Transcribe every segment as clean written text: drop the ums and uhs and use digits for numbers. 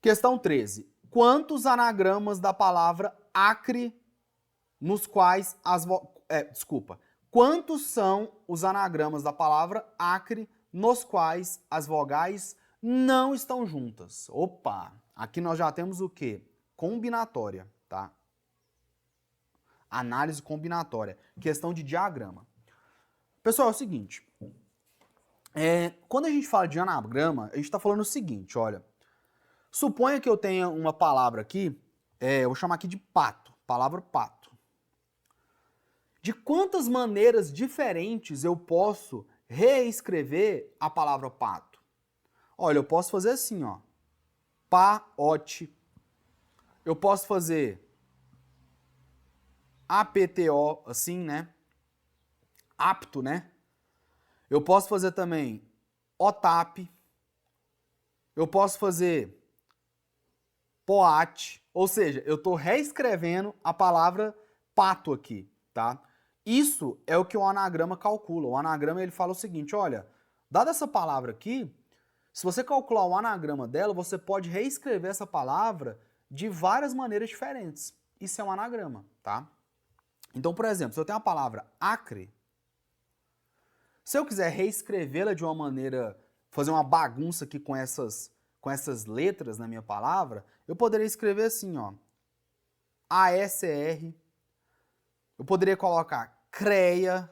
Questão 13. Quantos anagramas da palavra acre nos quais Quantos são os anagramas da palavra acre nos quais as vogais não estão juntas? Opa! Aqui nós já temos o quê? Combinatória, tá? Análise combinatória. Questão de diagrama. Pessoal, é o seguinte. Quando a gente fala de anagrama, a gente está falando o seguinte, olha. Suponha que eu tenha uma palavra aqui, eu vou chamar aqui de pato, palavra pato. De quantas maneiras diferentes eu posso reescrever a palavra pato? Olha, eu posso fazer assim, ó. Paote. Eu posso fazer apto, assim, né? Apto, né? Eu posso fazer também otap. Eu posso fazer poate. Ou seja, eu estou reescrevendo a palavra pato aqui, tá? Isso é o que o anagrama calcula. O anagrama ele fala o seguinte, olha, dada essa palavra aqui, se você calcular o anagrama dela, você pode reescrever essa palavra de várias maneiras diferentes. Isso é um anagrama, tá? Então, por exemplo, se eu tenho a palavra acre, se eu quiser reescrevê-la de uma maneira, fazer uma bagunça aqui com essas letras na minha palavra, eu poderia escrever assim, ó, ASR, eu poderia colocar creia,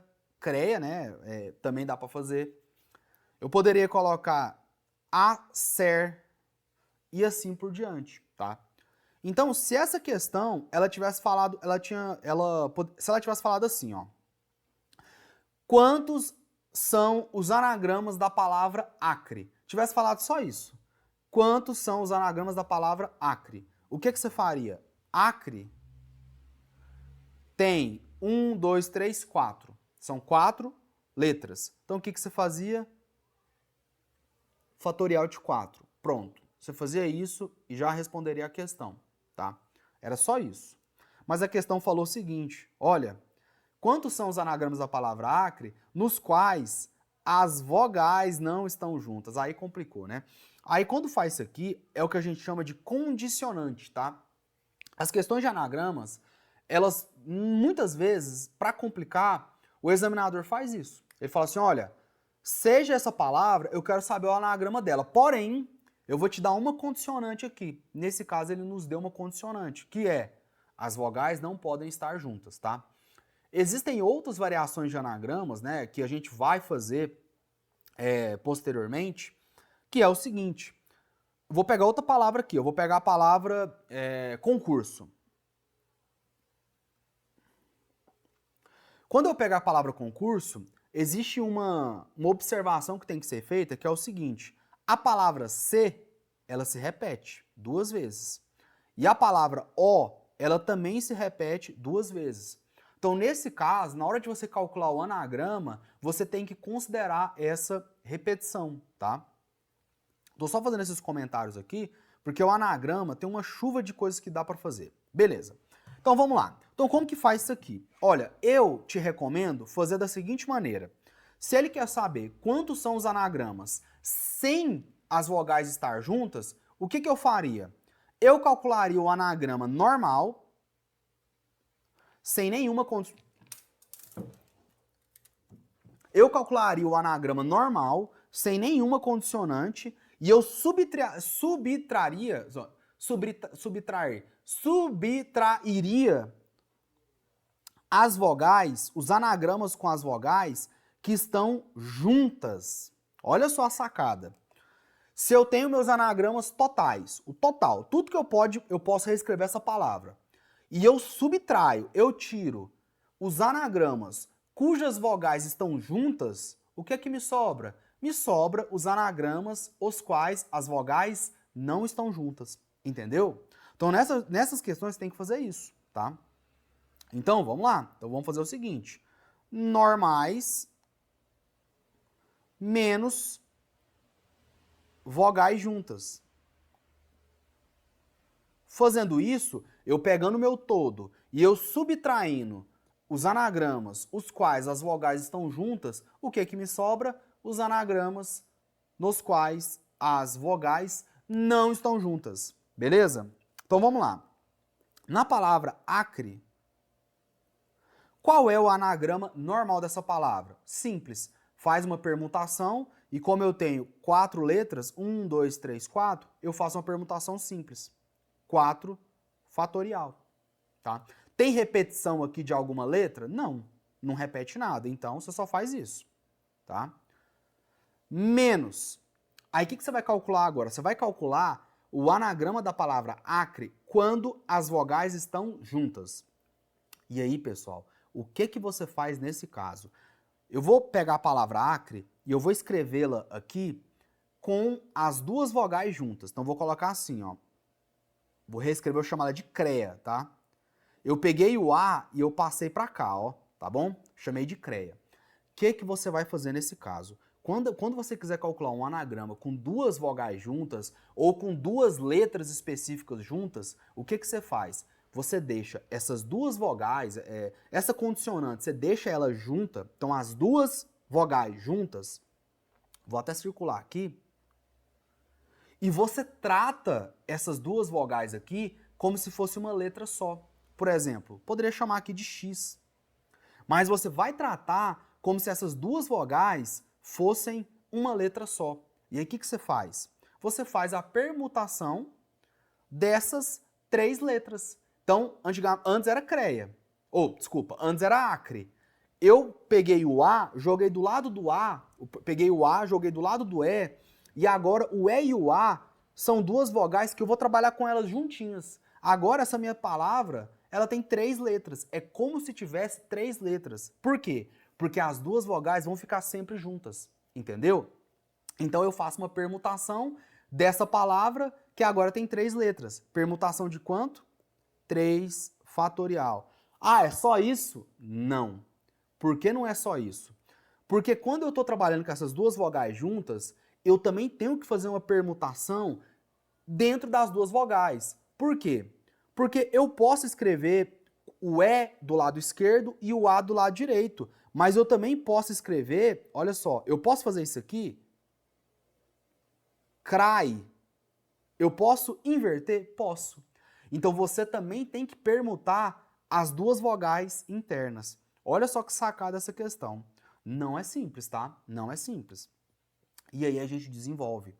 né, também dá para fazer, eu poderia colocar acer e assim por diante, tá? Então, se essa questão, ela tivesse falado, se ela tivesse falado assim, ó, quantos são os anagramas da palavra acre? Tivesse falado só isso. Quantos são os anagramas da palavra acre? O que você faria? Acre tem 1, 2, 3, 4. São 4 letras. Então o que você fazia? Fatorial de 4. Pronto. Você fazia isso e já responderia a questão, tá? Era só isso. Mas a questão falou o seguinte, olha, quantos são os anagramas da palavra acre nos quais as vogais não estão juntas? Aí complicou, né? Aí quando faz isso aqui, é o que a gente chama de condicionante, tá? As questões de anagramas, elas, muitas vezes, para complicar, o examinador faz isso. Ele fala assim, olha, seja essa palavra, eu quero saber o anagrama dela, porém, eu vou te dar uma condicionante aqui. Nesse caso, ele nos deu uma condicionante, que é, as vogais não podem estar juntas, tá? Existem outras variações de anagramas, né, que a gente vai fazer posteriormente, que é o seguinte, vou pegar outra palavra aqui, eu vou pegar a palavra concurso. Quando eu pegar a palavra concurso, existe uma observação que tem que ser feita, que é o seguinte, a palavra se, ela se repete 2 vezes, e a palavra o, ela também se repete 2 vezes. Então, nesse caso, na hora de você calcular o anagrama, você tem que considerar essa repetição, tá? Tô só fazendo esses comentários aqui, porque o anagrama tem uma chuva de coisas que dá para fazer. Beleza. Então, vamos lá. Então, como que faz isso aqui? Olha, eu te recomendo fazer da seguinte maneira. Se ele quer saber quantos são os anagramas sem as vogais estar juntas, o que eu faria? Eu calcularia o anagrama normal, sem nenhuma condição. Eu calcularia o anagrama normal, sem nenhuma condicionante, e eu subtrairia as vogais, os anagramas com as vogais que estão juntas. Olha só a sacada. Se eu tenho meus anagramas totais, o total, tudo que eu posso reescrever essa palavra. E eu subtraio, eu tiro os anagramas cujas vogais estão juntas, o que é que me sobra? Me sobra os anagramas os quais as vogais não estão juntas, entendeu? Então nessas questões você tem que fazer isso, tá? Então vamos lá, então vamos fazer o seguinte, normais menos vogais juntas. Fazendo isso, eu pegando o meu todo e eu subtraindo os anagramas, os quais as vogais estão juntas, o que que me sobra? Os anagramas nos quais as vogais não estão juntas. Beleza? Então vamos lá. Na palavra acre, qual é o anagrama normal dessa palavra? Simples. Faz uma permutação e como eu tenho 4 letras, 1, 2, 3, 4, eu faço uma permutação simples. 4 fatorial. Tá? Tem repetição aqui de alguma letra? Não. Não repete nada. Então você só faz isso. Tá? Menos. Aí o que você vai calcular agora? Você vai calcular o anagrama da palavra acre quando as vogais estão juntas. E aí, pessoal, o que você faz nesse caso? Eu vou pegar a palavra acre e eu vou escrevê-la aqui com as duas vogais juntas. Então, vou colocar assim, ó. Vou reescrever, vou chamar ela de CREA, tá? Eu peguei o A e eu passei para cá, ó, tá bom? Chamei de CREA. O que você vai fazer nesse caso? Quando você quiser calcular um anagrama com duas vogais juntas ou com duas letras específicas juntas, o que você faz? Você deixa essas duas vogais, essa condicionante, você deixa ela junta, então as duas vogais juntas, vou até circular aqui, e você trata essas duas vogais aqui como se fosse uma letra só. Por exemplo, poderia chamar aqui de X, mas você vai tratar como se essas duas vogais fossem uma letra só. E aí o que você faz? Você faz a permutação dessas 3 letras. Então, antes era CREA. Desculpa, antes era acre. Eu peguei o A, joguei do lado do A, peguei o A, joguei do lado do E, e agora o E e o A são duas vogais que eu vou trabalhar com elas juntinhas. Agora essa minha palavra, ela tem 3 letras. É como se tivesse 3 letras. Por quê? Porque as duas vogais vão ficar sempre juntas, entendeu? Então eu faço uma permutação dessa palavra que agora tem 3 letras. Permutação de quanto? 3 fatorial. Ah, é só isso? Não. Por que não é só isso? Porque quando eu estou trabalhando com essas duas vogais juntas, eu também tenho que fazer uma permutação dentro das duas vogais. Por quê? Porque eu posso escrever o E do lado esquerdo e o A do lado direito. Mas eu também posso escrever, olha só, eu posso fazer isso aqui, crai. Eu posso inverter? Posso. Então você também tem que permutar as duas vogais internas. Olha só que sacada essa questão. Não é simples, tá? Não é simples. E aí a gente desenvolve.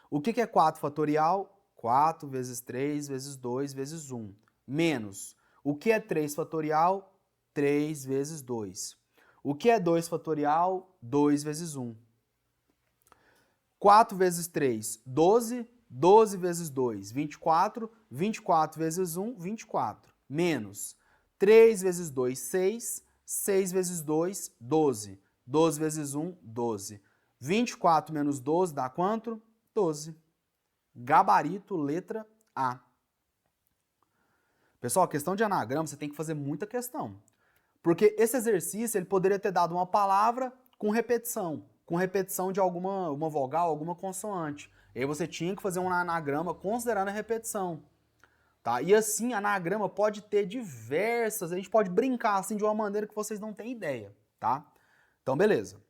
O que é 4 fatorial? 4 vezes 3 vezes 2 vezes 1. Menos. O que é 3 fatorial? 3 vezes 2. O que é 2 fatorial? 2 vezes 1. 4 vezes 3, 12. 12 vezes 2, 24. 24 vezes 1, 24. Menos 3 vezes 2, 6. 6 vezes 2, 12. 12 vezes 1, 12. 24 menos 12 dá quanto? 12. Gabarito, letra A. Pessoal, questão de anagrama, você tem que fazer muita questão. Porque esse exercício, ele poderia ter dado uma palavra com repetição de uma vogal, alguma consoante. E aí você tinha que fazer um anagrama considerando a repetição. Tá? E assim, anagrama pode ter diversas, a gente pode brincar assim de uma maneira que vocês não têm ideia, tá? Então, beleza.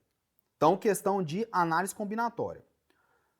Então, questão de análise combinatória.